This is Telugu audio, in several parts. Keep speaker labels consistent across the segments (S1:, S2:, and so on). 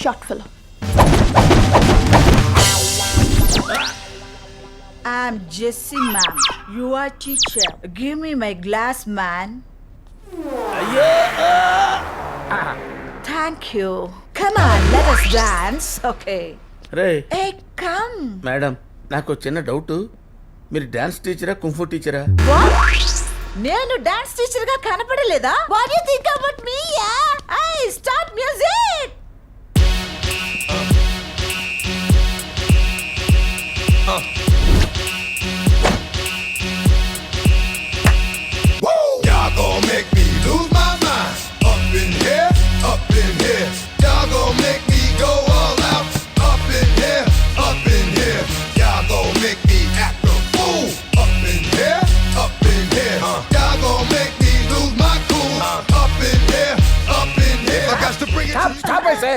S1: short fellow.
S2: I'm Jessie, ma'am. You are teacher. Give me my glass, man. Thank you. Come on, let us dance. Okay.
S3: Ray
S2: Hey, come.
S3: Madam నాకు చిన్న డౌట్, మీరు డాన్స్ టీచరా కుంఫు టీచరా?
S2: What? నేను డాన్స్ టీచర్ గా కనపడలేదా? What do you think about me? Yeah. Hey, start music.
S4: Y'all gon' make me lose my mind. Up in here, up in here. Y'all gon' make me go all out. Up in here, up in here. Y'all gon' make me act a fool. Up in here, up in here. Y'all gon' make me lose my cool. Up in here, up in here. I got to bring it to you.
S3: Stop అయితే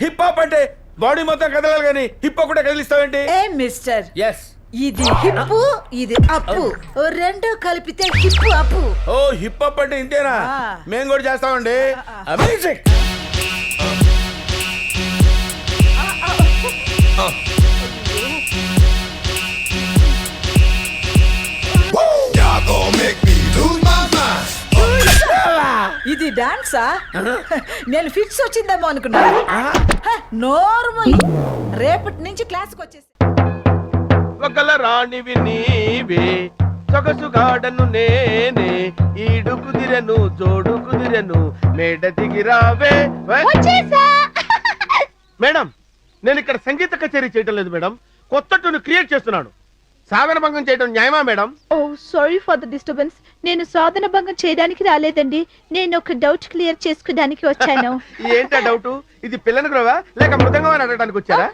S3: హిప్ హాప్ అంటే బాడీ మొత్తం కదలాలి కానీ హిప్ హాప్ కూడా కదిలిస్తావేంటి?
S2: Hey, mister.
S3: ఎస్.
S2: ఇది హిప్పు, ఇది అప్పు. రెండు కలిపితే హిప్పు అప్పు.
S3: ఓ హిప్ హాప్ అంటే ఇంతేనా? మేము కూడా చేస్తామండి. Music.
S4: Y'all gon' make me lose my mind.
S2: ఇది డాన్సా? నేను ఫిక్స్ వచ్చిందేమో అనుకున్నాను. నోర్మల్. రేపటి నుంచి క్లాస్కి వచ్చేసి
S3: ఒకల రాణివి నీవే, సొగసు గాడను నేనే, ఈడు కుదిరెను జోడు కుదిరెను, మేడ దిగిరావే. మేడం నేను ఇక్కడ సంగీత కచేరీ చేయటం లేదు మేడం, కొత్త ట్యూన్ క్రియేట్ చేస్తున్నాను. సాధన భంగం చేయడం న్యాయమా madam?
S1: Oh sorry for the disturbance. నేను సాధన భంగం చేయడానికి రాలేదండి. నేను ఒక డౌట్ క్లియర్ చేసుకోవడానికి వచ్చాను.
S3: ఏంటా డౌట్? ఇది పిల్లని గ్రోవా లేక మృదంగం అని అడగడానికి వచ్చారా?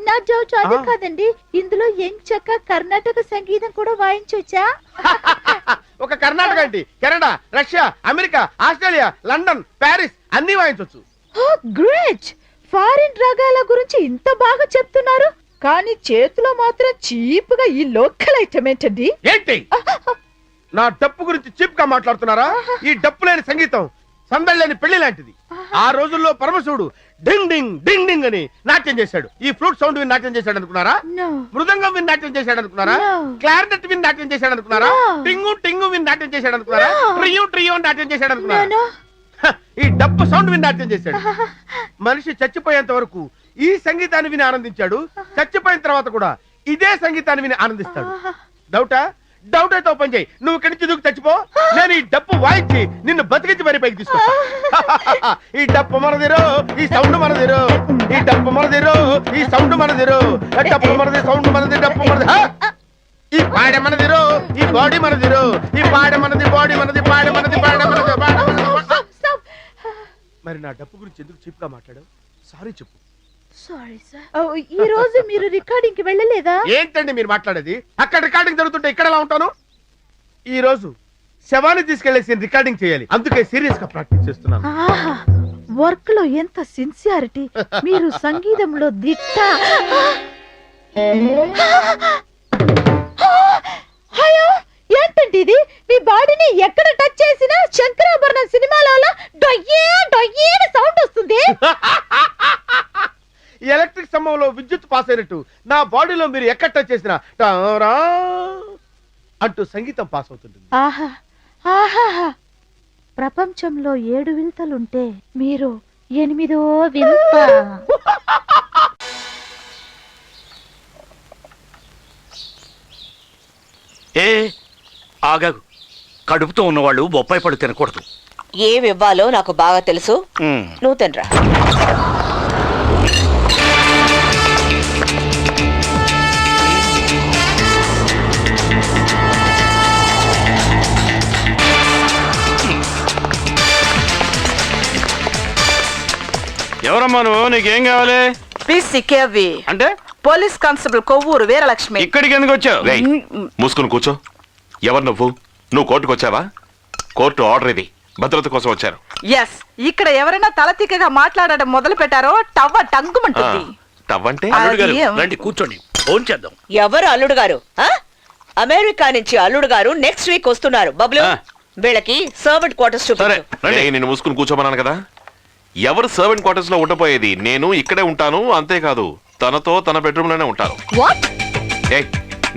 S1: నా డౌట్ అది కాదండి. ఇందులో ఏం చక్క కర్ణాటక సంగీతం కూడా వాయించొచ్చా?
S3: ఒక కర్ణాటక ఏంటి, Canada, Russia, America, Australia, London, Paris అన్ని వాయించవచ్చు.
S1: గ్రేట్. ఫారిన్ రాగాల గురించి ఇంత బాగా చెప్తున్నారు, కానీ చేతిలో మాత్రం చీప్ గా ఈ లోకల్ ఐటమ్ ఏంటండి?
S3: ఏంటి నా డప్పు గురించి చీప్ గా మాట్లాడుతున్నారా? ఈ డప్పు లేని సంగీతం సందడి లేని పెళ్లి లాంటిది. ఆ రోజుల్లో పరమశివుడు డింగ్ డింగ్ డింగ్ డింగ్ అని నాట్యం చేశాడు. ఈ ఫ్లూట్ సౌండ్ విని నాట్యం చేశాడు అనుకున్నారా?
S1: No.
S3: మృదంగం విని నాట్యం చేశాడు అనుకున్నారా?
S1: No.
S3: క్లారినెట్ విని నాట్యం చేశాడు అనుకున్నారా?
S1: No.
S3: టింగు టింగు విని నాట్యం చేశాడు అనుకున్నారా?
S1: No.
S3: ట్రియో ట్రియో నాట్యం చేశాడు అనుకున్నారా?
S1: No.
S3: ఈ డప్పు సౌండ్ విని నాట్యం చేశాడు. మనిషి చచ్చిపోయేంత వరకు ఈ సంగీతాన్ని విని ఆనందించాడు. చచ్చిపోయిన తర్వాత కూడా ఇదే సంగీతాన్ని విని ఆనందిస్తాడు. డౌటా? డౌట్ అయితే ఓపెన్ చేయి. నువ్వు ఇక్కడి నుంచి దూకి చచ్చిపో, నేను ఈ డప్పు వాయించి నిన్ను బతికించి మరి పైకి తీసుకొస్తా. ఈ డప్పు మనదిరో, ఈ సౌండ్ మనదిరో, ఈ డప్పు మనదిరో, ఈ సౌండ్ మనదిరో, డప్పు మనది, సౌండ్ మనది, డప్పు మనది. ఈ పాడ మనదిరో, ఈ బాడీ మనదిరో, ఈ పాడ మనది, బాడీ మనది, పాడ మనది, పాడ మనది, పాడ మనది. మరి నా డప్పు గురించి ఎందుకు చీప్ గా మాట్లాడావు? సారీ చెప్పు.
S1: Sorry sir. ఈ రోజు మీరు రికార్డింగ్ కి వెళ్ళలేదా?
S3: ఏంటండి మీరు మాట్లాడేది? అక్కడ రికార్డింగ్ జరుగుతుంటే ఇక్కడ ఎలా ఉంటాను? ఈ రోజు శవాన్ని తీసుకెళ్లేసి రికార్డింగ్ చేయాలి, అందుకే సీరియస్ గా ప్రాక్టీస్ చేస్తున్నాను.
S1: వర్క్ లో ఎంత సిన్సియారిటీ! మీరు సంగీతంలో దిట్ట. అయ్యో ఏంటండి ఇది? మీ బాడీని ఎక్కడ టచ్ చేసినా శంకరాభరణం సినిమాలో డొయ్యే డొయ్యే సౌండ్ వస్తుంది.
S3: ఎలక్ట్రిక్ స్తంభంలో విద్యుత్ పాస్ అయినట్టు నా బాడీలో మీరు ఎక్కడ టచ్ చేసినా టారా అంటూ సంగీతం పాస్ అవుతుంది.
S1: ఆహా ఆహా! ప్రపంచంలో 7 వింతలుంటే మీరు 8వ వింత.
S5: ఏ ఆగగు, కడుపుతో ఉన్నవాళ్ళు బొప్పాయి పళ్ళు తినకూడదు.
S6: ఏమివ్వాలో నాకు బాగా తెలుసు, నువ్వు తినరా.
S5: ఎవరమ్మా నువ్వు? నీకేం కావాలి?
S6: సిక్కేవి
S5: అంటే
S6: పోలీస్ కానిస్టేబుల్ కొవ్వూరు వీరలక్ష్మి.
S5: ఇక్కడికి ఎందుకు వచ్చావు?
S7: మూసుకుని కూర్చో. ఎవరు నువ్వు కోర్టుకు వచ్చావా? కోర్టు ఆర్డర్ ఇది, భద్రత కోసం వచ్చారు.
S6: ఎస్, ఇక్కడ ఎవరైనా తలతిక్కగా మాట్లాడడం మొదలు పెట్టారో టవ్వ టంగుమంటుంది.
S7: టవ్వంటే
S5: అల్లుడు గారు రండి కూర్చోండి, ఫోన్ చేద్దాం.
S6: ఎవరు అల్లుడు గారు? అమెరికా నుంచి అల్లుడు గారు నెక్స్ట్ వీక్ వస్తున్నారు. బబ్లు వీళ్ళకి సర్వెంట్ క్వార్టర్స్
S7: సరే
S6: చూపించు.
S7: నేను మూసుకుని కూర్చోమన్నాను కదా. ఎవరు సర్వెంట్ క్వార్టర్స్ లో ఉండపోయేది? నేను ఇక్కడే ఉంటాను, అంతేకాదు తనతో తన బెడ్రూమ్ లోనే ఉంటాను.
S8: వాట్?
S7: ఏ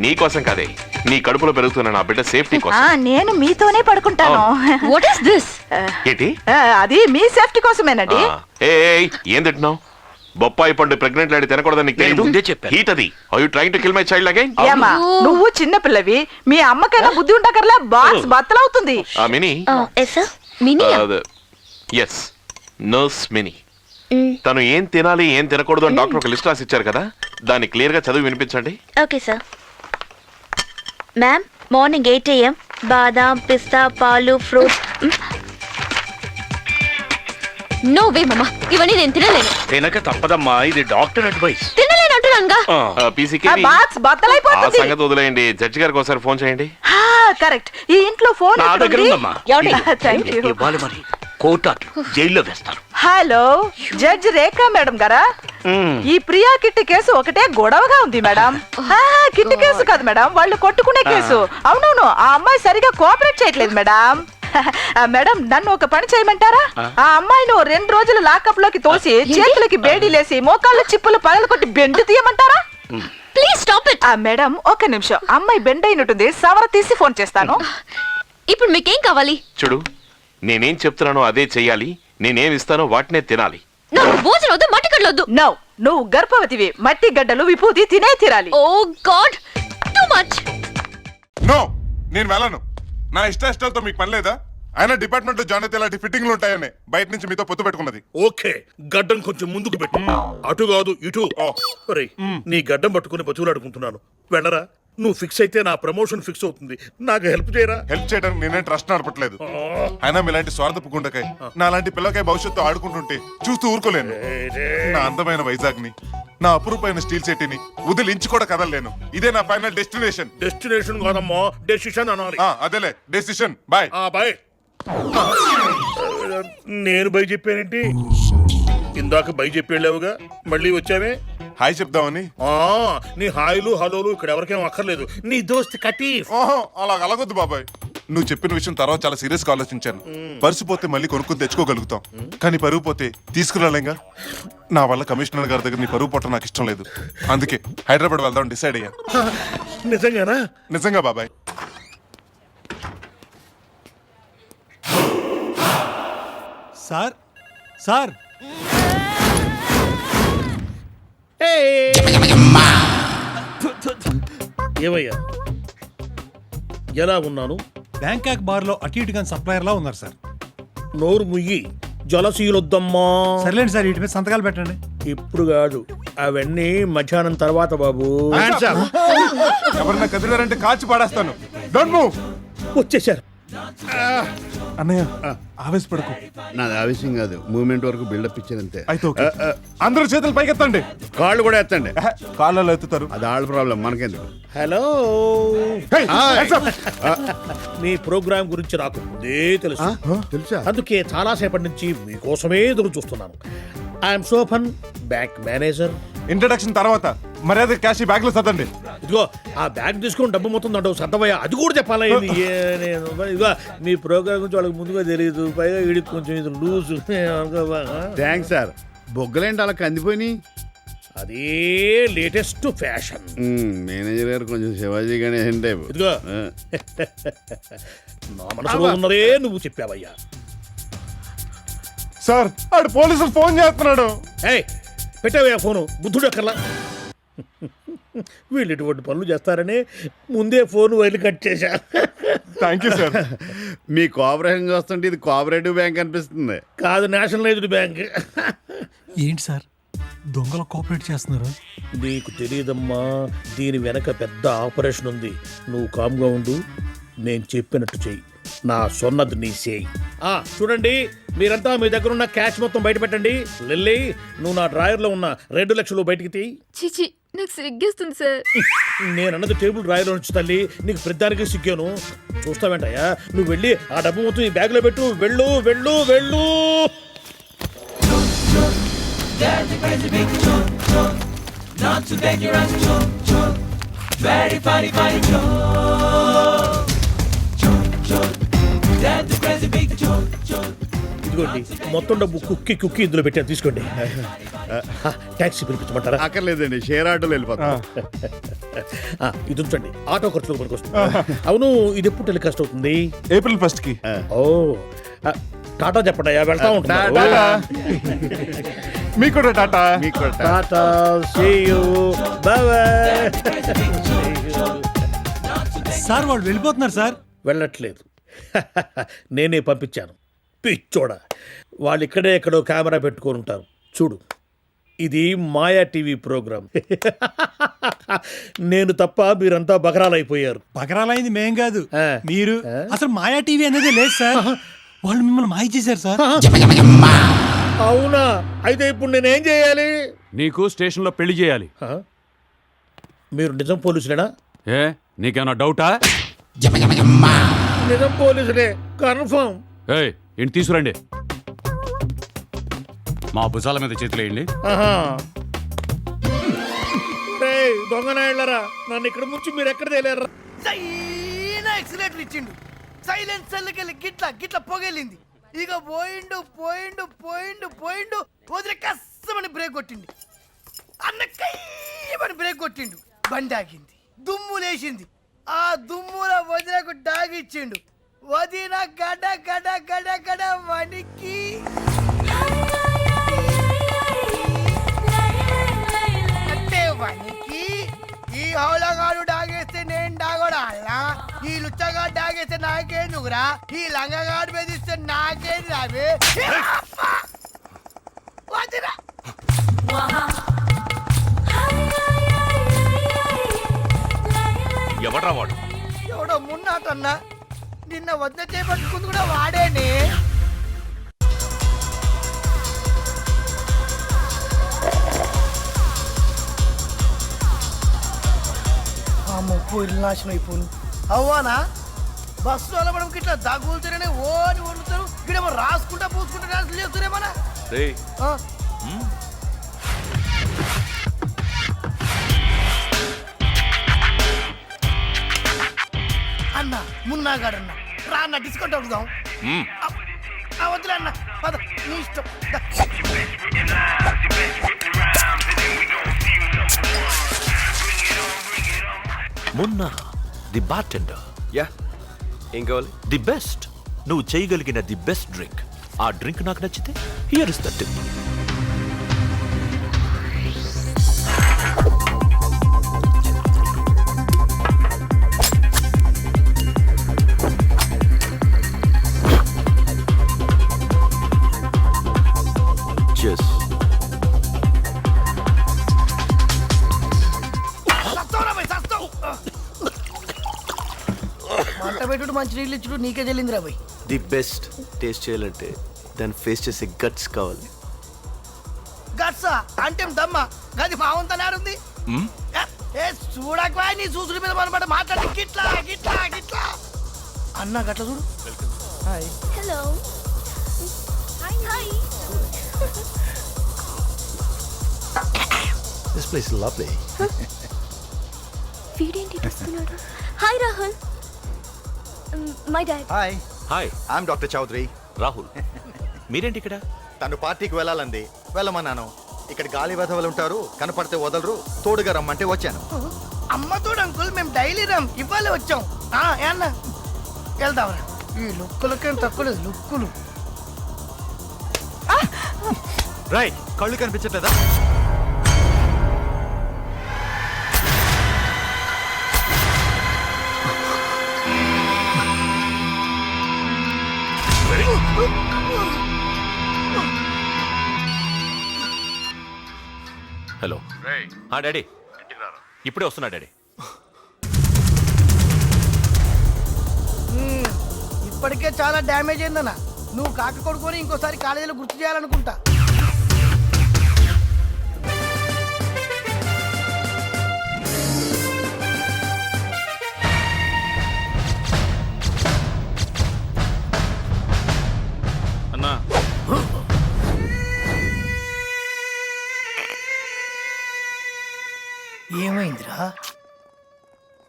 S7: నీ కోసం కాదే, నీ కడుపులో పెరుగుతున్న నా బిడ్డ సేఫ్టీ కోసం.
S6: నేను మీతోనే పడుకుంటాను.
S8: What is this?
S7: ఏంటి?
S6: అది మీ సేఫ్టీ కోసమేనండి.
S7: ఏం తింటున్నావు? బొప్పాయి పండు ప్రెగ్నెంట్ లేడీ తినకూడదని నీకు
S5: నేను
S7: తెలియదు?
S5: ముందే చెప్పాను.
S7: హీట్ అది. Are you trying to kill my child again?
S6: ఏమా నువ్వు చిన్న పిల్లవి, మీ అమ్మకైనా బుద్ధి ఉండకర్లే, బాక్స్ బత్తలవుతుంది.
S7: Mini.
S8: Yes sir. Mini.
S7: Yes, nurse Mini. తను ఏం తినాలి ఏం తినకూడదు అని డాక్టర్ ఒక లిస్ట్ రాసి ఇచ్చారు కదా, దాన్ని క్లియర్ గా చదివి వినిపించండి.
S8: Okay sir. Ma'am, morning 8 AM బాదాం, పిస్తా, పాలు, ఫ్రూట్స్. నో వే మమ్మా, ఇవన్నీ నేను తినలేను.
S5: తినక తప్పదమ్మా, ఇది డాక్టర్ అడ్వైస్.
S8: తినలేను అంటున్నాగా.
S7: పీసీకి
S6: బాక్స్
S7: ఆ
S6: బత్తలైపోతుంది.
S7: సంగతి వదిలేయండి. జడ్జి గారికి ఒకసారి ఫోన్ చేయండి.
S6: కరెక్ట్, ఈ ఇంట్లో ఫోన్
S5: నా దగ్గర ఉందమ్మా.
S6: Thank you.
S5: ఇవ్వాలి మరి, కోర్టు జైల్లో వేస్తారు.
S6: హలో, జడ్జి రేఖా మేడం గారా? ఈ ప్రియా కిట్టి కేసు ఒకటే గొడవగా ఉంది మేడం. కిట్టి కేసు కాదు మేడం, వాళ్ళు కొట్టుకునే కేసు. అవునవును, ఆ అమ్మాయి సరిగా కోఆపరేట్ చేయట్లేదు మేడం. మేడం, నన్ను ఒక పని చేయమంటారా? ఆ అమ్మాయిని 2 రోజులు లాకప్ లోకి తోసి చేతులకి బేడీలేసి మోకాళ్ళు చిప్పులు పగలు కొట్టి బెండు తీయమంటారా?
S8: Please stop it.
S6: మేడం ఒక నిమిషం, అమ్మాయి బెండ్ అయినట్టుంది, సవర తీసి ఫోన్ చేస్తాను.
S8: ఇప్పుడు మీకేం కావాలి?
S7: చూడు, నేనేం చెప్తున్నానో అదే చెయ్యాలి. నేనేం ఇస్తానో వాటినే తినాలి.
S8: నాకు భోజనం వద్దు, మట్టి కడలొద్దు.
S6: నో, నువ్వు గర్భవతివి, మట్టి గడ్డలు విభూతి తినే తీరాలి.
S8: ఓ గాడ్, టూ మచ్.
S9: నో, నేను వెళ్ళను. నా ఇష్టాలతో మీకు పని లేదా? ఆయన డిపార్ట్మెంట్ లో జాయిన్ అయితే ఇలాంటి ఫిట్టింగ్లు ఉంటాయని బయట నుంచి మీతో పొత్తు పెట్టుకున్నది.
S10: ఓకే, గడ్డం కొంచెం ముందుకు పెట్టు. అటు కాదు ఇటు. ఒరేయ్, నీ గడ్డం పట్టుకుని బతుకులాడుకుంటున్నాను. వెళ్ళరా, నువ్వు ఫిక్స్ అయితే నా ప్రమోషన్ ఫిక్స్ అవుతుంది. నాకు హెల్ప్ చేయరా?
S9: హెల్ప్ చేయడానికి నేనేం ట్రస్ట్ నడపట్లేదు. అయినా మీలాంటి స్వార్థపు గుండకాయ నా లాంటి పిల్లకాయ భవిష్యత్తు ఆడుకుంటుంటే చూస్తూ ఊరుకోలేను. నా అందమైన వైజాగ్ ని, నా అపురూపమైన స్టీల్ సిటీని వదిలించి కూడా కదలలేను. ఇదే నా ఫైనల్ డెస్టినేషన్.
S10: డెస్టినేషన్ కాదమ్మా, డెసిషన్ అనాలి.
S9: అదేలే డెసిషన్. బాయ్.
S10: బాయ్. నేను బై చెప్పానేంటి? ఇందాక బై చెప్పి వెళ్ళావుగా, మళ్ళీ వచ్చావే?
S9: హాయ్ చెప్దామని.
S10: నీ హాయిలు హలోలు ఇక్కడ ఎవరికేం అక్కర్లేదు. నీ దోస్త్ కటీఫ్.
S9: అలాగొద్దు బాబాయ్. నువ్వు చెప్పిన విషయం తర్వాత చాలా సీరియస్ గా ఆలోచించాను. పర్సు పోతే మళ్ళీ కొనుక్కొని తెచ్చుకోగలుగుతాం, కానీ పరువు పోతే తీసుకురాలేంగా. నా వల్ల కమిషనర్ గారి దగ్గర నీ పరువు పొట్ట నాకు ఇష్టం లేదు. అందుకే హైదరాబాద్ వెళ్దాం డిసైడ్ అయ్యా.
S10: నిజంగానా?
S9: నిజంగా బాబాయ్.
S11: సార్ సార్
S10: ఏమయ్యా, ఎలా ఉన్నాను?
S11: బ్యాంకాక్ బార్ లో అటు ఇటుగా సప్లయర్ లా ఉన్నారు సార్.
S10: నోరు ముయ్యి, జలసీలొద్దమ్మా.
S11: సర్లేండి సార్, ఇటు మీద సంతకాలు పెట్టండి.
S10: ఇప్పుడు కాదు, అవన్నీ మధ్యాహ్నం తర్వాత బాబు.
S9: ఎవరన్నా కదిలారంటే కాల్చి పాడేస్తాను. Don't move.
S10: వచ్చేసారు.
S9: అన్నయ్య ఆవేశపడకు.
S12: నాది ఆవేశం కాదు, మూమెంట్ వరకు బిల్డప్ ఇచ్చారంతే.
S9: అయితే ఓకే. అందరూ చేతులు పైకెత్తండి.
S12: కాళ్ళు కూడా ఎత్తండి.
S9: కాళ్ళలో ఎత్తుతారు.
S12: అది ఆళ్ళ ప్రాబ్లం, మనకెందుకు.
S10: Hello,
S9: Hey, hands up.
S10: మీ ప్రోగ్రామ్ గురించి నాకు ముందే తెలుసు.
S12: తెలుసా?
S10: అందుకే చాలా సేపటి నుంచి మీకోసమే ఎదురు చూస్తున్నాను. ఐఎమ్ సోఫన్, బ్యాంక్ మేనేజర్.
S9: ఇంట్రడక్షన్ తర్వాత మర్యాద క్యాష్ బ్యాగ్ లో సర్దండి.
S10: ఇదిగో, ఆ బ్యాగ్ తీసుకుని డబ్బు మొత్తం అంటావు సర్దవయ్యా, అది కూడా చెప్పాలా? ఇదిగో, మీ ప్రోగ్రామ్ గురించి వాళ్ళకి ముందుగా తెలియదు, పైగా వీడికి కొంచెం ఇది లూజ్.
S12: Thanks sir. బొగ్గలేంటి అలా కందిపోయి?
S10: అదే లేటెస్ట్ ఫ్యాషన్.
S12: మేనేజర్ గారు కొంచెం శివాజీ గణేశన్ టైపు.
S10: ఇదిగో, నా మనసులో ఉన్నదే నువ్వు చెప్పావయ్యా.
S9: సార్, ఆడు పోలీసులు ఫోన్ చేస్తున్నాడు.
S10: పెట్టావయ్యా ఫోను, బుద్ధుడు అక్కర్లా. వీళ్ళు ఇటువంటి పనులు చేస్తారని ముందే ఫోన్ వైర్లు కట్ చేశా.
S9: Thank you sir.
S12: Me cooperation చూస్తుంటే ఇది కోఆపరేటివ్ బ్యాంక్ అనిపిస్తుంది.
S10: కాదు, నేషనలైజ్డ్ బ్యాంక్.
S11: ఏంటి సార్ దొంగలు కోఆపరేట్ చేస్తున్నారు?
S10: నీకు తెలియదమ్మా, దీని వెనక పెద్ద ఆపరేషన్ ఉంది. నువ్వు కామ్గా ఉండు, నేను చెప్పినట్టు చెయ్యి. నా సొన్నది నీ చేయి. చూడండి, మీరంతా మీ దగ్గర ఉన్న క్యాష్ మొత్తం బయట పెట్టండి. లిల్లీ, నువ్వు నా డ్రాయర్లో ఉన్న 2 లక్షలు బయటికి తీ.
S8: చిచి, నాకు సిగ్గేస్తుంది సార్.
S10: నేనన్నది టేబుల్ డ్రాయర్లో నుంచి తల్లి, నీకు ప్రతిదానికి సిగ్గాను. చూస్తావేంటయ్యా, నువ్వు వెళ్ళి ఆ డబ్బు మొత్తం ఈ బ్యాగ్లో పెట్టు. వెళ్ళు వెళ్ళు వెళ్ళు. ఇదిగోండి మొత్తం డబ్బు కుక్కి ఇందులో పెట్టాను తీసుకోండి. ట్యాక్సీ పిలిపించమంటారా?
S12: అక్కర్లేదండి, షేర్ ఆటోలో వెళ్ళిపోతాం.
S10: ఇది ఉంచండి, ఆటో ఖర్చులకు పనికి వస్తుంది. అవును, ఇది ఎప్పుడు టెలికాస్ట్ అవుతుంది?
S9: ఏప్రిల్ 1st కి.
S10: ఓ టాటా చెప్పండి, వెళ్తా ఉంటా.
S9: మీకు కూడా టాటా.
S12: మీకు కూడా
S10: Tata, see you, bye-bye.
S11: Sir వాళ్ళు వెళ్ళిపోతున్నారు సార్.
S10: వెళ్ళట్లేదు, నేనే పంపించాను. పిచ్చోడా, వాళ్ళు ఇక్కడే ఎక్కడో కెమెరా పెట్టుకొని ఉంటారు. చూడు, ఇది మాయా టీవీ ప్రోగ్రామ్. నేను తప్ప మీరంతా బకరాలైపోయారు.
S11: బకరాలైంది మేం కాదు,
S10: ఆ.
S11: మీరు. అసలు మాయా టీవీ అనేది లేదు సార్. వాళ్ళు మిమ్మల్ని మాయ చేశారు సార్.
S10: అవునా? అయితే ఇప్పుడు నేనేం చేయాలి?
S13: నీకు స్టేషన్లో పెళ్లి చేయాలి.
S10: మీరు నిజం పోలీసులేనా?
S13: ఏ నీకేమన్నా డౌటా?
S10: నిజం పోలీసులే, కన్ఫర్మ్.
S13: ఏయ్ ఇంటి తీసుకురండి. మా భుజాల మీద చేతులేయండి.
S10: దొంగనాయళ్ళరా, నన్ను ఇక్కడ ముంచి మీరు ఎక్కడ తేలేరా?
S2: ఎక్సిలేటర్ ఇచ్చిండు, సైలెన్సర్ గిట్ల గిట్ల పొగెళ్ళింది. ఇక పోయిండు పోయిండు పోయిండు పోయిండు. వదిలే కష్టమని బ్రేక్ కొట్టిండు. అన్న కయ్యమని బ్రేక్ కొట్టిండు. బండి ఆగింది, దుమ్ము లేచింది. ఆ దుమ్ముల వదిలకు డాగిచ్చిండు. వదిన గడ గడ గడ గడ వణికి అంటే వణికి ఈ హౌలగాడు డాగేస్తే నేను డాగోడా అల్లా, ఈ లుచ్చగాడు డాగేస్తే నాకేందుకురా, ఈ లంగగాడు బెదిస్తే నాకేంది రావే. వదిన
S7: ఎవడ్రా వాడు?
S2: ఎవడో మున్నాటన్నా, నిన్న వద్ద చేపట్టుకుంది కూడా వాడేనే. అమ్మో, పోయిలు నాశనం అయిపోను. అవ్వానా బస్సు అలవడం ఇట్లా దగ్గులుతూనే ఓని వండుతారు. ఇక్కడేమో రాసుకుంటా పూసుకుంటా డాన్స్ చేస్తారేమన్నా. అన్న మున్నాగాడన్న రా అన్న, డిస్కౌంట్ అవుతాం. వద్దులే అన్న, పద నీ ఇష్టం.
S14: Munna the bartender. యా, ఏం కావాలి? ది బెస్ట్, నువ్వు చేయగలిగిన ది బెస్ట్ డ్రింక్. ఆ డ్రింక్ నాకు నచ్చితే హియర్ ఇస్ ద టిప్.
S2: మంట పెట్టుడు మంచి నీళ్ళు ఇచ్చుడు నీకే చెల్లిందిరా పోయి.
S14: ది బెస్ట్ టేస్ట్ చేయాలంటే దాన్ని ఫేస్ చేసే గట్స్ కావాలి.
S2: గట్సా అంటే దమ్మ గది బాగుందన్నారుంది. ఏ చూడకపోయా, నీ చూసుడు మీద మనమాట మాట్లాడి గిట్లా గిట్లా గిట్లా అన్న గట్ల చూడు. Hi.
S8: Hello. Hi hi.
S14: This place is lovely.
S8: వీడేంటి వస్తున్నాడు? Hi Rahul, my dad.
S14: Hi hi, I'm doctor Chaudhary. Rahul, మీరేంటి ఇక్కడ? తను పార్టీకి వెళ్ళాలండి, వెళ్ళమన్నాను. ఇక్కడ గాలి వెధవలు ఉంటారు, కనపడితే వదలరు, తోడుగా రమ్మంటే వచ్చాను.
S2: అమ్మతోడు అంకుల్, మేము డైలీ రమ్ ఇవ్వాలి వచ్చాం. ఏమన్నా వెళ్దాంరా. ఈ లుక్కులకేం తక్కువ లేదు, లుక్కులు.
S14: రైట్, కళ్ళు కనిపించట్లేదా? హలో. డాడీ ఇప్పుడే వస్తున్నా డాడీ.
S2: ఇప్పటికే చాలా డ్యామేజ్ అయిందన్న. నువ్వు కాక కొడుకొని ఇంకోసారి కాలేజీలో గుర్తు చేయాలనుకుంటా.
S13: అన్నా,
S2: ఏమైందిరా?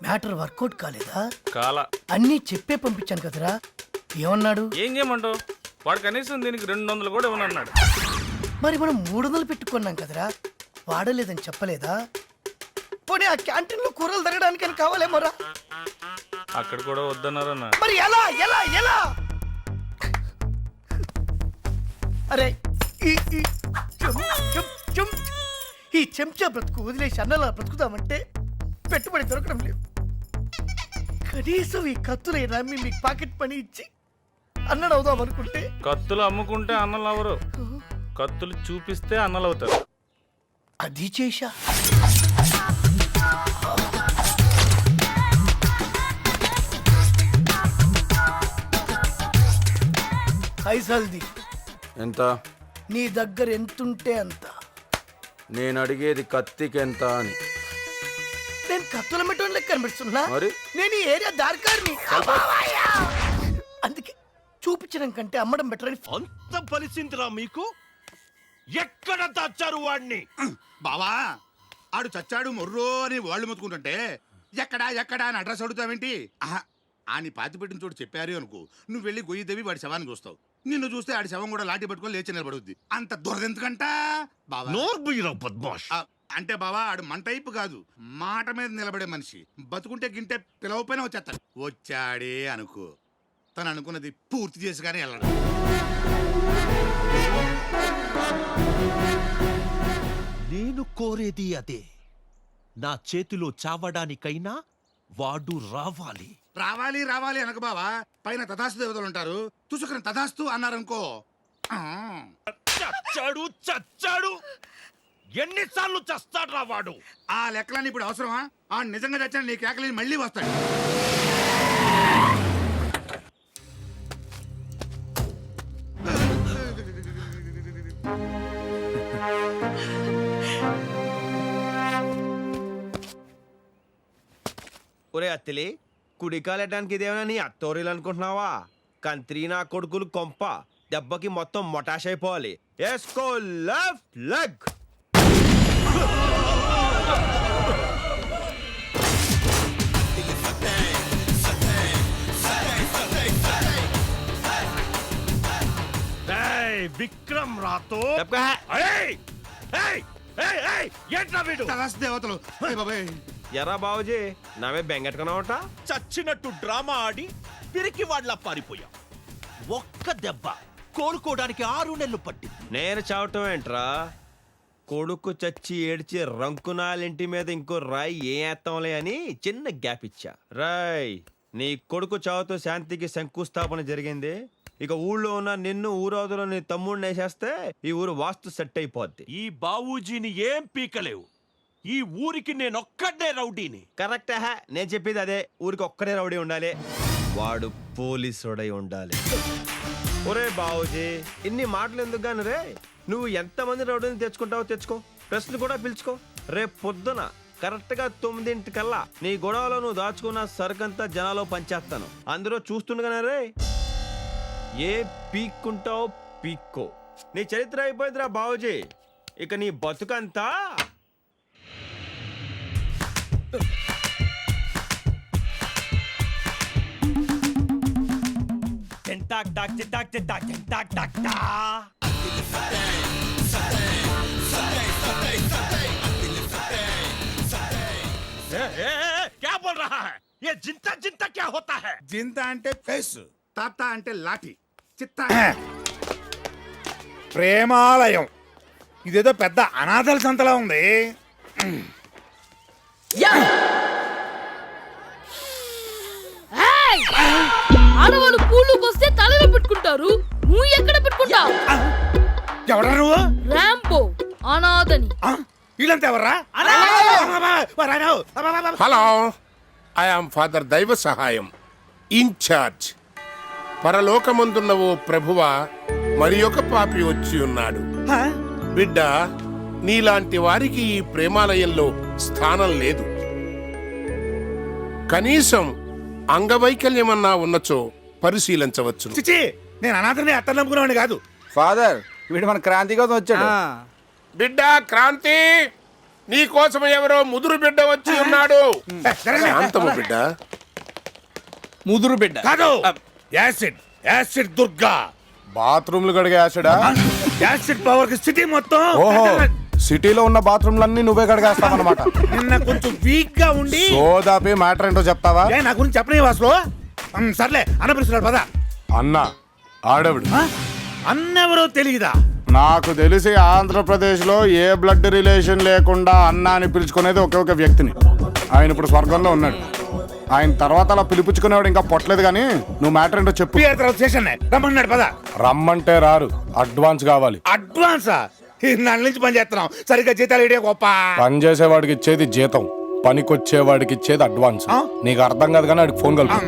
S2: మ్యాటర్ వర్కౌట్ కాలేదా?
S13: కాలా.
S2: అన్నీ చెప్పే పంపించాను కదరా. ఏమన్నాడు?
S13: ఏం చేయమంటావు? వాడు కనీసం దీనికి 200 కూడా ఇవ్వనన్నాడు.
S2: మరి మనం 300 పెట్టుకున్నాం కదరా, వాడలేదని చెప్పలేదా? పోనీ ఆ క్యాంటీన్ లో కూరలు తరగడానికి కావాలేమోరా.
S13: అక్కడ కూడా వద్దన్నారన్న.
S2: మరి ఎలా ఎలా ఎలా? అరే ఈ చెంచా బ్రతుకు వదిలేసి అన్నలా బ్రతుకుదామంటే పెట్టుబడి దొరకడం లేదు. కనీసం ఈ కత్తులైనా మీకు పాకెట్ పని ఇచ్చి అన్నడు అవుదాం అనుకుంటే.
S13: కత్తులు అమ్ముకుంటే అన్నలు అవరు, కత్తులు చూపిస్తే అన్నలు అవుతారు.
S2: అది చేశా. హల్దీ
S15: ఎంత?
S2: నీ దగ్గర ఎంతుంటే అంత.
S15: నేను అడిగేది కత్తికి ఎంత అని.
S2: నేను కత్తుల మెట్టోని లెక్క కనిపిస్తున్నా.
S15: మరి
S2: నేను ఈ ఏరియా దారికారిని, అందుకే చూపించడం కంటే అమ్మడం బెటర్ అని.
S10: అంత పలిసిందిరా మీకు? ఎక్కడ దాచారు వాడిని?
S12: బావా ఆడు చచ్చాడు మొర్రో అని వాళ్ళు మొత్తుకుంటుంటే ఎక్కడా ఎక్కడా అని అడ్రస్ అడుగుతావేంటి? ఆని పాతి పెట్టిన చోటు చెప్పారు అనుకో, నువ్వు వెళ్ళి గొయ్యి దేవి వాడి శవాన్ని చూస్తావు. నిన్ను చూస్తే ఆడి శవం కూడా లాఠీ పట్టుకొని లేచి నిలబడుద్ది. అంత దొరదెందుకంట బావా? అంటే బావా ఆడు మంటైపు కాదు, మాట మీద నిలబడే మనిషి. బతుకుంటే గింటే పిలవపైన వచ్చేస్తాడు. వచ్చాడే అనుకో, తను అనుకున్నది పూర్తి చేసి కానీ వెళ్ళడు.
S10: నేను కోరేది అదే. నా చేతిలో చావడానికైనా వాడు రావాలి.
S12: రావాలి రావాలి అనకు బావా, పైన తథాస్తు దేవతలు ఉంటారు. తుసుకుని తథాస్తు అన్నారనుకో.
S10: చచ్చాడు చచ్చాడు, ఎన్నిసార్లు చస్తాడ్రా వాడు?
S12: ఆ లెక్కలన్నీ ఇప్పుడు అవసరమా? ఆ నిజంగా చచ్చిన నీ కేకలి మళ్ళీ వస్తాడు.
S15: ఒరే అత్తిలి, కుడికాలెట్టడానికి ఇదేమైనా నీ అత్తోరీలు అనుకుంటున్నావా? కంత్రి నా కొడుకులు కొంప దెబ్బకి మొత్తం మొటాష్ అయిపోవాలి. ఎస్కో లెఫ్ట్ లెగ్.
S10: విక్రమ్ రాతో
S12: దేవతలు
S15: ఎరా బాబుజీ, నావే బెంగెట్టుకున్నావట.
S10: చచ్చినట్టు డ్రామా ఆడి పిరికి వాళ్ళ పారిపోయా. ఒక్క దెబ్బ కోలుకోవడానికి 6 నెలలు పట్టింది.
S15: నేను చావటం ఏంట్రా? కొడుకు చచ్చి ఏడ్చి రంకునాలింటి మీద ఇంకో రాయి ఏం వేస్తాంలే అని చిన్న గ్యాప్ ఇచ్చా. రాయ్, నీ కొడుకు చావుతో శాంతికి శంకుస్థాపన జరిగింది. ఇక ఊళ్ళో ఉన్న నిన్ను ఊరవతలో నీ తమ్ముడిని వేసేస్తే ఈ ఊరు వాస్తు సెట్ అయిపోద్ది.
S10: ఈ బావూజీని ఏం పీకలేవు. ఈ ఊరికి నేనొక్కడే రౌడీని.
S15: కరెక్ట్. నేను చెప్పేది అదే, ఊరికి ఒక్కడే రౌడీ ఉండాలి, వాడు పోలీసుడై ఉండాలి. ఒరే బావూజీ, ఇన్ని మాటలు ఎందుకు గాని రే? నువ్వు ఎంతమంది రౌడీని తెచ్చుకుంటావో తెచ్చుకో, ప్రశ్నలు కూడా పిలుచుకో. రేపు పొద్దున కరెక్ట్గా 9 నీ గొడవలో నువ్వు దాచుకున్న సరుకంతా జనాలో పంచేస్తాను. అందరూ చూస్తుండగానే రే, ఏ పీక్కుంటావో పీక్కో. నీ చరిత్ర అయిపోయిందిరా బావూజీ, ఇక నీ బతుకంతా
S10: क्या बोल रहा है ये? जिंता जिंता क्या होता है?
S12: జింత అంటే ఫేస్, తాత అంటే లాఠీ, చిత్త
S16: ప్రేమాలయం. ఇదేదో పెద్ద అనాథల సంతలా ఉంది.
S17: ఆడవాళ్ళు పూలుకొస్తే తలలో పెట్టుకుంటారు, నువ్వు ఎక్కడ పెట్టుకుంటావు?
S16: ఎవరా నువ్వు?
S17: ర్యాంపో అనాథని.
S16: వీళ్ళంతా ఎవర్రా?
S3: హలో, ఐ ఆమ్ ఫాదర్ దైవ సహాయం, ఇన్ఛార్జ్. పరలోకమందున్న ఓ ప్రభువా, మరి ఒక పాపి వచ్చి ఉన్నాడు. బిడ్డ, నీలాంటి వారికి ఈ ప్రేమాలయంలో స్థానం లేదు. కనీసం అంగవైకల్యమన్నా ఉన్నచో పరిశీలించవచ్చు.
S16: చిచి, నేను అనాథని అత్త నమ్ముకునేవాడిని కాదు.
S15: ఫాదర్, వీడు మన క్రాంతి కోసం వచ్చాడు.
S3: బిడ్డ క్రాంతి, నీ కోసం ఎవరో ముదురు బిడ్డ వచ్చి ఉన్నాడు. శాంతము బిడ్డ.
S16: ముదురు బిడ్డ కాదు, యాసిడ్ యాసిడ్ దుర్గా. బాత్రూమ్లు కడిగే యాసిడా?
S12: యాసిడ్ పవర్ కి సిటీ మొత్తం.
S16: ఓహో, సిటీలో ఉన్న బాత్రూమ్లన్నీ నువ్వే కడిగేస్తావన్నమాట.
S12: నిన్న కొంచెం వీక్ గా ఉండి
S16: సోదాపి మ్యాటర్ ఏంటో చెప్తావా?
S12: నా గురించి చెప్పనే వాసులో. సర్లే అన్న పిలుస్తున్నాడు పద.
S16: అన్న ఆడవిడు
S12: అన్నెవరో తెలియదా?
S16: నాకు తెలిసి ఆంధ్రప్రదేశ్ లో ఏ బ్లడ్ రిలేషన్ లేకుండా అన్న అని పిలుచుకునేది ఒకే ఒక వ్యక్తిని. ఆయన ఇప్పుడు స్వర్గంలో ఉన్నాడు. ఆయన తర్వాత అలా పిలిపించుకునేవాడు ఇంకా పొట్టలేదు. కానీ నువ్వు మ్యాటర్ ఏంటో చెప్పు.
S12: రమ్మన్నాడు పద.
S16: రమ్మంటే రారు, అడ్వాన్స్ కావాలి.
S12: అడ్వాన్సా? నాలుగు నుంచి పని చేస్తున్నాం, సరిగ్గా జీతాలు ఇడే గొప్ప.
S16: పని చేసేవాడికి ఇచ్చేది జీతం, పనికొచ్చేవాడికి ఇచ్చేది అడ్వాన్స్. నీకు అర్థం కాదు కానీ వాడికి ఫోన్ కలుపు.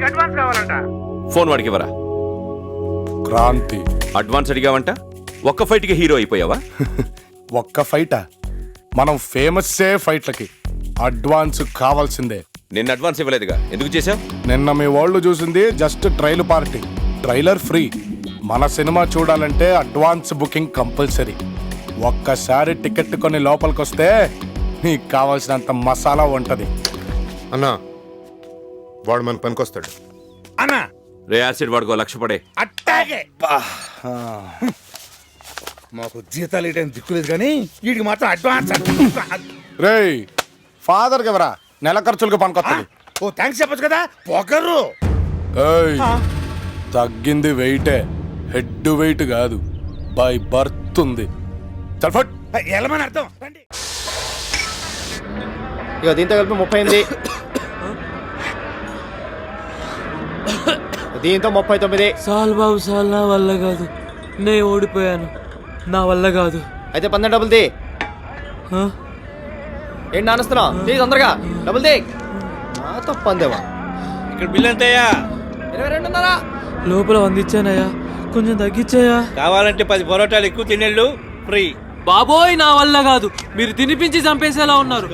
S12: అడ్వాన్స్ కావాలంట.
S18: ఫోన్ వాడికి ఇవ్వరా?
S16: క్రాంతి
S18: అడ్వాన్స్ అడిగావంట, ఒక్క ఫైట్కి హీరో అయిపోయావా?
S16: ఒక్క ఫైటా? మనం ఫేమస్సే ఫైట్లకి, అడ్వాన్స్ కావాల్సిందే.
S18: నిన్న అడ్వాన్స్ ఇవ్వలేదుగా, ఎందుకు చేసావు?
S16: నిన్న మీ వాళ్ళు చూసింది just trail party, trailer free. మన సినిమా చూడాలంటే అడ్వాన్స్ బుకింగ్ కంపల్సరీ. ఒక్కసారి టికెట్ కొని లోపలికి వస్తే నీకు కావాల్సినంత మసాలా ఉంటది.
S14: అన్నా వాడు మన పనికొస్తాడు.
S12: అన్నా
S18: రే యాసిడ్ వాడుకో, లక్ష పడే.
S12: అట్టాగే. మాకు జీతాలు ఇవ్వడం దిక్కులేదు కానీ వీడికి మాత్రం అడ్వాన్స్.
S16: రేయ్ ఫాదర్కి ఎవరా నెల ఖర్చులకు పనికొస్తుంది.
S12: ఓ థ్యాంక్స్ చెప్పచ్చు కదా. పొగరు
S16: ఏయ్ తగ్గింది వెయిటే, హెడ్ వెయిట్ కాదు, బై బర్త్ ఉంది. చల్ఫట్
S12: ఎలమని అర్థం. రండి.
S19: ఇక దీంతో కలిపి 38, దీంతో 39.
S20: సాల్ బాబు సాల్, నా వల్ల కాదు, నే ఓడిపోయాను, నా వల్ల కాదు.
S19: అయితే 12 డబ్బులు తీ. ఏంటి నానుస్తున్నావు? తీ తొందరగా డబ్బులు తీ. నాతో పందేవా?
S10: ఇక్కడ బిల్ ఎంతయ్యా?
S19: 22.5.
S20: లోపల 100 ఇచ్చానయ్యా, కొంచెం తగ్గించాయా?
S10: కావాలంటే 10 పరోటాలు ఎక్కువ తినేళ్ళు ఫ్రీ.
S20: బాబోయ్ నా వల్ల కాదు, మీరు తినిపించి చంపేసేలా ఉన్నారు.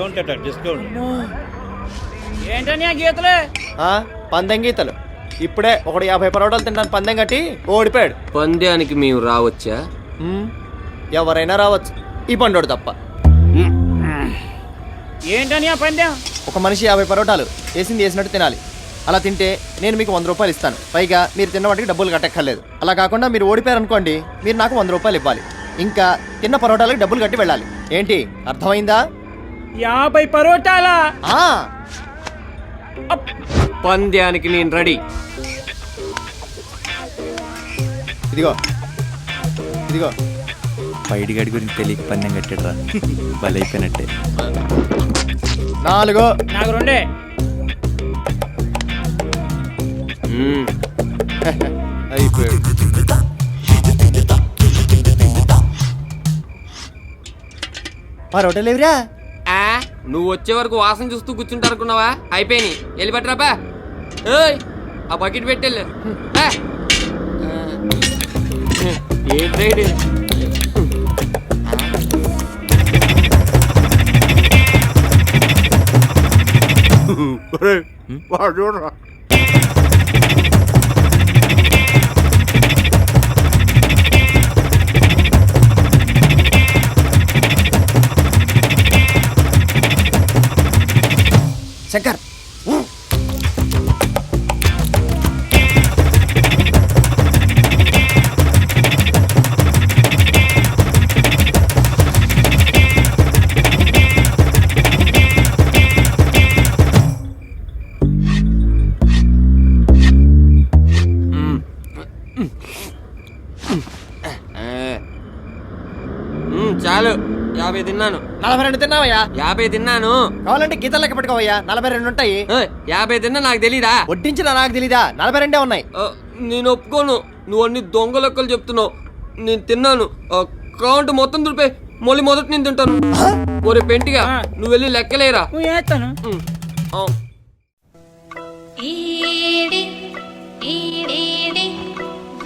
S10: ఏంటని గీతలే?
S19: పందెం గీతలు. ఇప్పుడే ఒకడు 50 పరోటాలు తినడానికి పందెం కట్టి ఓడిపోయాడు.
S20: పంద్యానికి మేము రావచ్చా?
S19: ఎవరైనా రావచ్చు, ఈ పండోడు తప్ప.
S10: ఏంటని ఆ పందెం?
S19: ఒక మనిషి 50 పరోటాలు వేసింది వేసినట్టు తినాలి. అలా తింటే నేను మీకు 100 రూపాయలు ఇస్తాను. పైగా మీరు తిన్న వాటికి డబ్బులు కట్టక్కర్లేదు. అలా కాకుండా మీరు ఓడిపోయారు అనుకోండి, మీరు నాకు 100 రూపాయలు ఇవ్వాలి. ఇంకా తిన్న పరోటాలకు డబ్బులు కట్టి వెళ్ళాలి. ఏంటి అర్థమైందా?
S10: 50 పరోటాలా?
S20: పంద్యానికి నేను రెడీ.
S19: ఇదిగో ఇదిగో.
S21: పైడిగాడి గురించి తెలియక పందెం కట్టాడురా, బలైపోయినట్టే.
S19: 4.
S10: నాకు 2.
S19: అయిపోయాడు. పరోటాలు ఎవరా?
S20: నువ్వు వచ్చే వరకు వాసన చూస్తూ కూర్చుంటారనుకున్నావా? అయిపోయినాయి, వెళ్ళి పట్టరాపా. ఏయ్ ఆ బకెట్ పెట్టెళ్ళు. ఏంటి
S3: చూడరా
S19: శంకర్.
S20: చాలు, 50 తిన్నాను.
S19: 42 తిన్నావయ్యా?
S20: 50 తిన్నాను.
S19: కావాలంటే గీతలు లెక్క పెట్టుకోవయ్యా, 42 ఉంటాయి.
S20: 50 తిన్నా నాకు తెలీదా?
S19: వడ్డించిన నాకు తెలీదా? 42 ఉన్నాయి.
S20: నేను ఒప్పుకోను, నువ్వు అన్ని దొంగ లెక్కలు చెప్తున్నావు. నేను తిన్నాను, కౌంట్ మొత్తం దులిపే, మళ్ళీ మొదటి నేను తింటాను. ఒరే పెంటిగా, నువ్వు వెళ్ళి లెక్కలేరా.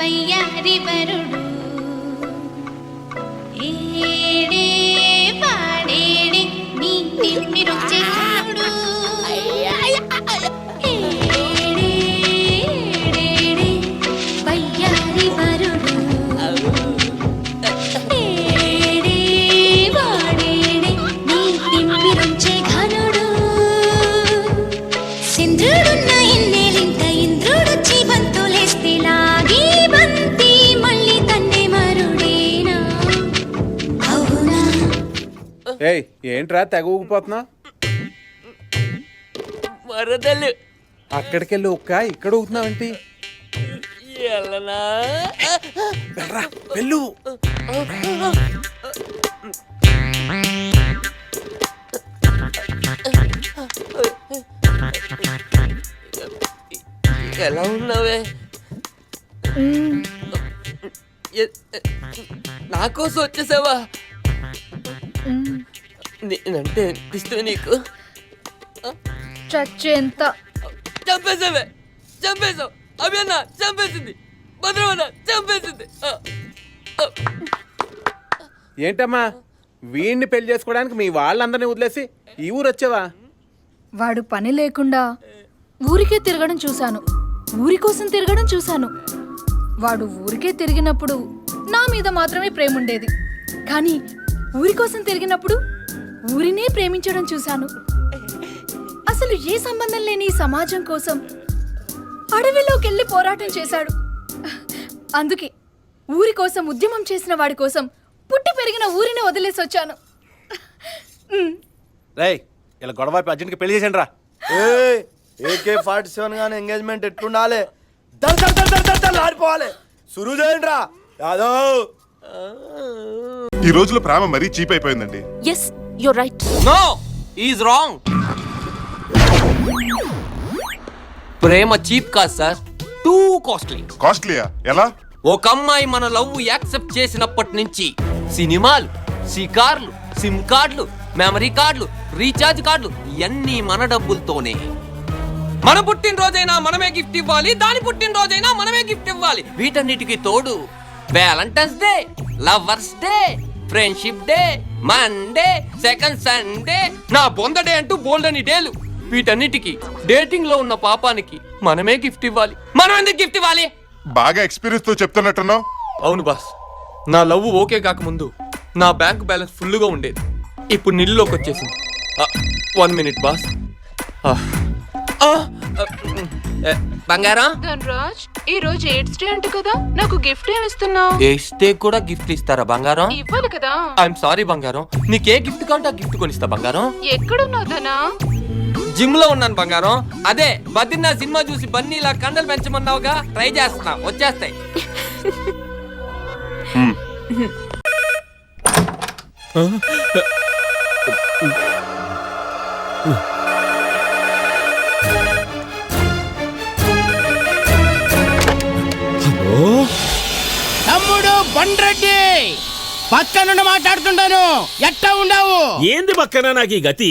S22: వయ్యారి వరుడు ఏడే పాడేడే నీ తిమ్మిరొచ్చే చూడు ఏడే ఏడే వయ్యారి వరుడు ఏడే పాడేడే నీ తిమ్మిరొచ్చే ఘనుడు సింధుడున్న ఇన్నేలింత ఇంద్రుడొచ్చి బంతులేస్తే లాగి
S16: రేయ్ ఏంట్రా తెగ ఊగిపోతున్నా?
S20: వరదలు
S16: అక్కడికెళ్ళి ఒక్క ఇక్కడ ఊగుతున్నావేంటి?
S20: ఎల్లనా
S16: వెళ్ళు.
S20: ఎలా ఉన్నావే? నా కోసం వచ్చేసావా? నేనంటే ఇష్టమే నీకు?
S17: చచ్చేంత
S20: చంపేసావే, చంపేశావు. అవి అన్న చంపేసింది, భద్రమన్న చంపేసింది.
S16: ఏంటమ్మా వీడిని పెళ్లి చేసుకోవడానికి మీ వాళ్ళందరినీ వదిలేసి ఈ ఊరు వచ్చావా?
S17: వాడు పని లేకుండా ఊరికే తిరగడం చూశాను, ఊరి కోసం తిరగడం చూశాను. వాడు ఊరికే తిరిగినప్పుడు నా మీద మాత్రమే ప్రేమ ఉండేది, కానీ ఊరి కోసం తిరిగినప్పుడు ఊరినే ప్రేమించడం చూశాను. అసలు ఏ సంబంధం లేని ఈ సమాజం కోసం అడవిలోకి వెళ్ళి పోరాటం చేశాడు. అందుకే ఊరి కోసం ఉద్యమం చేసిన వాడి కోసం పుట్టి పెరిగిన ఊరిని వదిలేసి వచ్చాను.
S19: రేయ్ ఇలా గొడవ అర్జెంట్గా పెళ్లి చేసేయండి రా. AK-47 గానీ ఎంగేజ్మెంట్ ఎట్లుండాలి? ఆడిపోవాలి. సురు చేయండి రా యాదవ్.
S9: ఈ రోజులో ప్రేమ మరీ చీప్ అయిపోయిందండి.
S20: yes you're right. no he is wrong. Prema cheap కాదు సార్, టూ కాస్ట్లీ.
S9: కాస్ట్లీయా? ఎలా?
S20: ఒక అమ్మాయి మన లవ్ యాక్సెప్ట్ చేసినప్పటి నుంచి సినిమాలు, షికార్లు, సిమ్ కార్డులు, మెమరీ కార్డులు, రీఛార్జ్ కార్డులు ఇవన్నీ మన డబ్బులతోనే. మన పుట్టినరోజైనా మనమే గిఫ్ట్ ఇవ్వాలి, దాని పుట్టినరోజైనా మనమే గిఫ్ట్ ఇవ్వాలి. వీటన్నిటికీ తోడు Valentine's day, lovers day, friendship day, Monday, second Sunday, నా బొంద డే అంటూ బోల్డ్ అని డేలు. వీటన్నిటికీ డేటింగ్ లో ఉన్న పాపానికి మనమే గిఫ్ట్ ఇవ్వాలి. మనం ఎందుకు గిఫ్ట్ ఇవ్వాలి?
S9: బాగా ఎక్స్పీరియన్స్ తో చెప్తున్నట్టున్నావు.
S20: అవును బాస్, నా లవ్ ఓకే కాకముందు నా బ్యాంక్ బ్యాలెన్స్ ఫుల్గా ఉండేది, ఇప్పుడు నిల్లులోకి వచ్చేసింది. 1 minute బాస్. బంగారం,
S6: ధనరాజ్ ఈ రోజు ఎయిడ్స్ డే అంట కదా, నాకు గిఫ్ట్ ఏమి ఇస్తున్నావు?
S20: ఏస్తే కూడా గిఫ్ట్ ఇస్తారా బంగారం?
S6: ఇవ్వాలి కదా.
S20: ఐఎమ్ సారీ బంగారం, నీకే గిఫ్ట్ కావాలంటే ఆ గిఫ్ట్ కొనిస్తా బంగారం.
S6: ఎక్కడున్నావు ధనా?
S20: జిమ్ లో ఉన్నాను బంగారం. అదే బద్రీనాథ్ సినిమా చూసి బన్నీలా కండలు పెంచమన్నావుగా, ట్రై చేస్తున్నా, వచ్చేస్తాయి.
S10: తమ్ముడు బండ్రెడ్డి పక్క నుండి మాట్లాడుతుంటాను, ఎట్టా ఉండవు?
S1: ఏంది పక్కన నాకు ఈ గతి?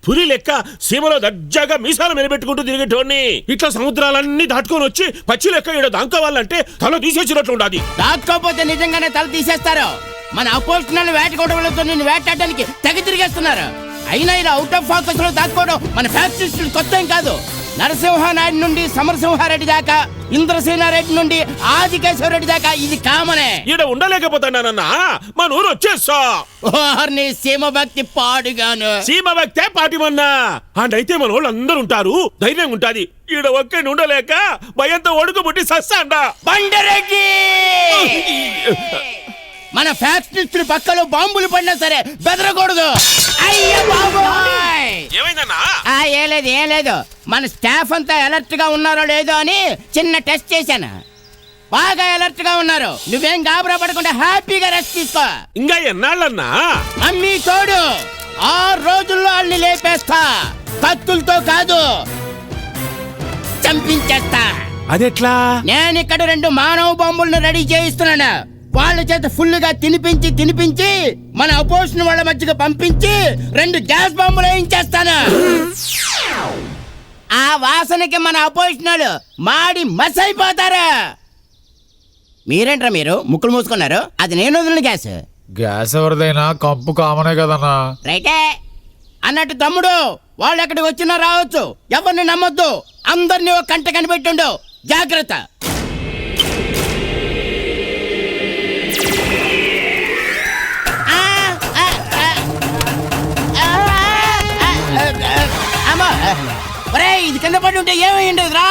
S1: పులి లెక్క సీమలో దర్జాగా మీసాలు మెలిపెట్టుకుంటూ తిరిగేటోడిని ఇట్లా సముద్రాలన్నీ దాటుకొని వచ్చి పచ్చి లెక్క ఈడ దాంకోవాలంటే తల తీసేసినట్లు ఉండాది.
S10: దాక్కోపోతే నిజంగానే తల తీసేస్తారు. మన అపోజిషన్ వేటకోవడంతో నిన్ను వేటాడడానికి తెగ తిరిగేస్తున్నారు. అయినా ఇలా అవుట్ ఆఫ్ ఫోకస్ లో దాక్కోవడం మన ఫ్యాక్టరీ కొత్త ఏం కాదు. నరసింహానాయుడు నుండి సమరసింహారెడ్డి దాకా, ఇంద్రసేనారెడ్డి నుండి ఆదికేశ్వరరెడ్డి దాకా ఇది కామనే.
S1: ఈడ ఉండలేకపోతానన్నా మన ఊరు వచ్చేస్తా.
S10: ఓర్ని సీమ భక్తి పాడుగాను.
S1: సీమ భక్తే పాటిమన్నా అంటైతే మన వాళ్ళు అందరూ ఉంటారు, ధైర్యం ఉంటాది. ఈడ ఒక్కని ఉండలేక భయంతో ఒడుకు పుట్టి సస్తాండా.
S10: బండరెడ్డి మన ఫ్యాక్టరీ పక్కలో బాంబులు పడినా సరే బెదరకూడదు. అయ్యో బాబోయ్, ఏం లేదు మన స్టాఫ్ అంతా అలర్ట్ గా ఉన్నారో లేదో అని చిన్న టెస్ట్ చేశాను. బాగా అలర్ట్ గా ఉన్నారు. నువ్వేం గాబరా పడకుండా హ్యాపీగా రెస్ట్ తీసుకో.
S1: ఇంకా ఎన్నాళ్ళన్నా?
S10: అమ్మీ తోడు 6 రోజుల్లో వాళ్ళని లేపేస్తా. కత్తులతో కాదు, చంపించేస్తా.
S1: అదెట్లా?
S10: నేను ఇక్కడ 2 మానవ బాంబులను రెడీ చేయిస్తున్నాను. వాళ్ళ చేత ఫుల్ గా తినిపించి మన అపోజిషన్ వాళ్ళ మధ్యగా పంపించి 2 గ్యాస్ బాంబులు వేయించేస్తాను. ఆ వాసనకి మన అపోజిషన్ వాళ్ళు మాడి మసైపోతారు. మీరేంట్రా మీరు ముక్కులు మూసుకున్నారు? అది నేను వదిలిన గ్యాస్.
S4: గ్యాస్ ఎవరిదైనా కంపు కామనే కదన్నా.
S10: రైటే అన్నట్టు తమ్ముడు, వాళ్ళు ఎక్కడికి వచ్చినా రావచ్చు, ఎవరిని నమ్మొద్దు. అందరినీ ఒక కంట కనిపెట్టుండు, జాగ్రత్త. ఇది కింద పడి ఉంటే ఏమైండేదిరా?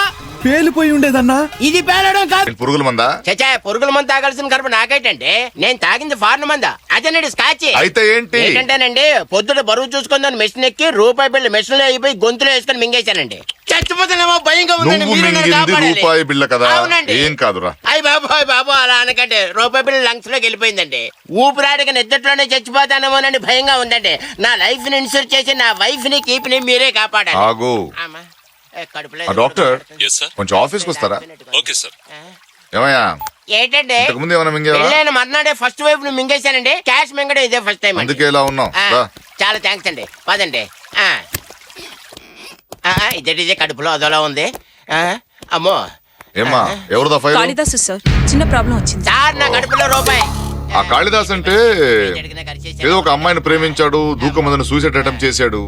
S15: పేలిపోయి ఉండేదన్నా.
S2: ఇది పేలడం కాదు,
S12: పురుగుల మందా?
S2: చచ్చా పురుగుల మందు తాగాల్సిన కడుపు నాకైటంటే నేను తాగింది ఫారెన్ మందా, అదేనండి స్కాచ్.
S12: అయితే ఏంటి?
S2: ఏంటంటేనండి పొద్దున బరువు చూసుకుందని మెషిన్ ఎక్కి రూపాయి బిళ్ళ మెషిన్ లో అయిపోయి గొంతులో వేసుకొని మింగేశానండి. చచ్చిపోతానేమో భయంగా ఉందండి.
S12: నువ్వు
S2: మీరు నన్ను
S12: మింగింది
S2: కాపాడాలి.
S12: రూపాయి బిళ్ళ కదా?
S2: అవునండి.
S12: ఏం కాదురా.
S2: అయ్యి బాబు అలా అనకండి. రూపాయి బిళ్ళ లంగ్స్ లోకి వెళ్ళిపోయిందండి. ఊపిరాడికి నిద్దట్లోనే చచ్చిపోతానేమోనని భయంగా ఉందండి. నా లైఫ్ ని ఇన్సూర్ చేసి నా వైఫ్ ని కీప్ ని మీరే కాపాడాలి.
S12: ఆగు.
S2: అమ్మా, కడుపులో
S12: ఆ డాక్టర్ కొంచెం ఆఫీస్కి వస్తారా?
S18: Okay sir.
S12: ఏమయ్యా,
S2: ఏంటంటే
S12: ఇంతకు ముందు ఏమైనా మింగేవా?
S2: పెళ్ళైన మర్నాడే ఫస్ట్ వైఫ్ ను మింగేశానండి. క్యాష్ మింగడం ఇదే ఫస్ట్ టైం.
S12: అందుకే ఇలా ఉన్నావు. రా.
S2: చాలా థ్యాంక్స్ అండి. పదండి. ఇదే కడుపులో అదోలా ఉంది. అమ్మో
S12: ఏమ్మా, ఎవరిదా ఫైల్?
S6: కాళిదాసు సార్, చిన్న ప్రాబ్లం వచ్చింది
S2: సార్. నా కడుపులో రూపాయి.
S12: ఆ కాళిదాస్ అంటే ఏదో ఒక అమ్మాయిని ప్రేమించాడు, దూకమందని సూసైడ్ అటెంప్ట్ చేశాడు.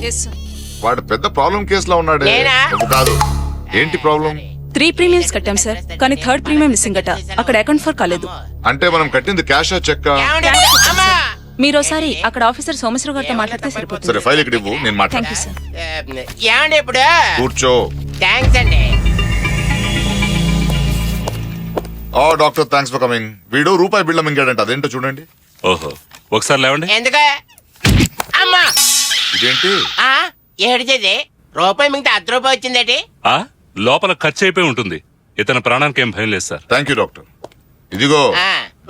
S12: వాడు పెద్ద ప్రాబ్లం కేసులో ఉన్నాడు.
S2: నేనా?
S12: నువ్వు కాదు. ఏంటి ప్రాబ్లం?
S6: 3 ప్రీమియమ్స్ కట్టాం సార్, కానీ 3rd ప్రీమియం మిస్సింగ్ అట. అక్కడ అకౌంట్ ఫర్ కాలేదు.
S12: అంటే మనం కట్టింది క్యాషా చెక్కా?
S6: మీరు ఒకసారి అక్కడ ఆఫీసర్ సోమేశ్వర గారితో మాట్లాడితే సరిపోతుంది.
S12: సరే, ఫైల్ ఇక్కడ ఇవ్వు, నేను
S6: థ్యాంక్ యూ
S12: మాట్లాడతాను.
S6: సార్.
S2: ఏమండి ఇప్పుడు?
S12: కూర్చో.
S2: థ్యాంక్స్ అండి.
S12: ఓ డాక్టర్, థ్యాంక్స్ ఫర్ కమింగ్. వీడు రూపాయి బిళ్ళ మింగాడంట, అదేంటో చూడండి.
S18: ఓహో, ఒకసారి లేవండి.
S2: ఎందుకు? అమ్మా,
S12: ఇదేంటి?
S2: ఏడిచేది రూపాయి మింగితే 10 రూపాయి వచ్చిందేటి?
S18: లోపల ఖర్చు అయిపోయి ఉంటుంది. ఇతని ప్రాణానికి ఏం భయం లేదు సార్.
S12: Thank you doctor. ఇదిగో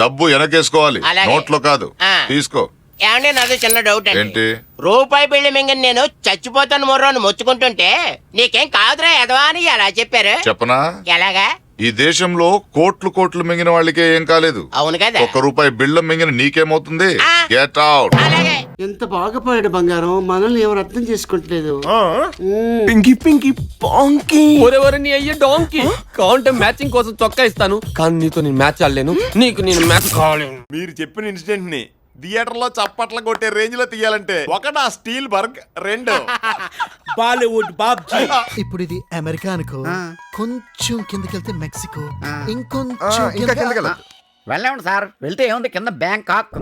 S12: డబ్బు వెనకేసుకోవాలి,
S2: అలాగే.
S12: నోట్లో కాదు. తీసుకో.
S2: ఏమండి, నాది చిన్న డౌట్ అండి.
S12: ఏంటి?
S2: రూపాయి బిళ్ళ మింగని నేను చచ్చిపోతాను మొర్రో అని మొత్తుకుంటుంటే నీకేం కాదురా ఎదవా అని ఎలా చెప్పారు?
S12: చెప్పనా?
S2: ఎలాగా?
S12: ఈ దేశంలో కోట్లు మింగిన వాళ్ళకే ఏం కాలేదు.
S2: అవును కదా.
S12: 1 రూపాయి బిళ్ళ మింగిన నీకేమవుతుంది? Get out.
S2: ఎంత బాగా పోయాడు బంగారం, మనల్ని ఎవరు అర్థం చేసుకుంటలేదు.
S15: పింకీ పింకీ పాంకీ.
S20: ఒరెవరు నీ అయ్యే డాంకీ. కావాలంటే మ్యాచింగ్ కోసం చొక్కా ఇస్తాను, కానీ నీతో నేను మ్యాచ్ ఆడలేను. నీకు నేను మ్యాచ్ కావాలేను.
S14: మీరు చెప్పిన ఇన్సిడెంట్ ని థియేటర్ లో చప్పట్ల కొట్టే రేంజ్ లో తీయాలంటే ఒకటా స్టీల్ బర్గ్, 2
S10: బాలీవుడ్ బాబ్జీ.
S2: ఇప్పుడు ఇది అమెరికా అనుకో, కొంచెం కిందకెళ్తే మెక్సికో,
S14: ఇంకా కిందకెళ్ళదు.
S2: వెళ్ళండి సార్. వెళ్తే ఏముంది, కింద బ్యాంకాక్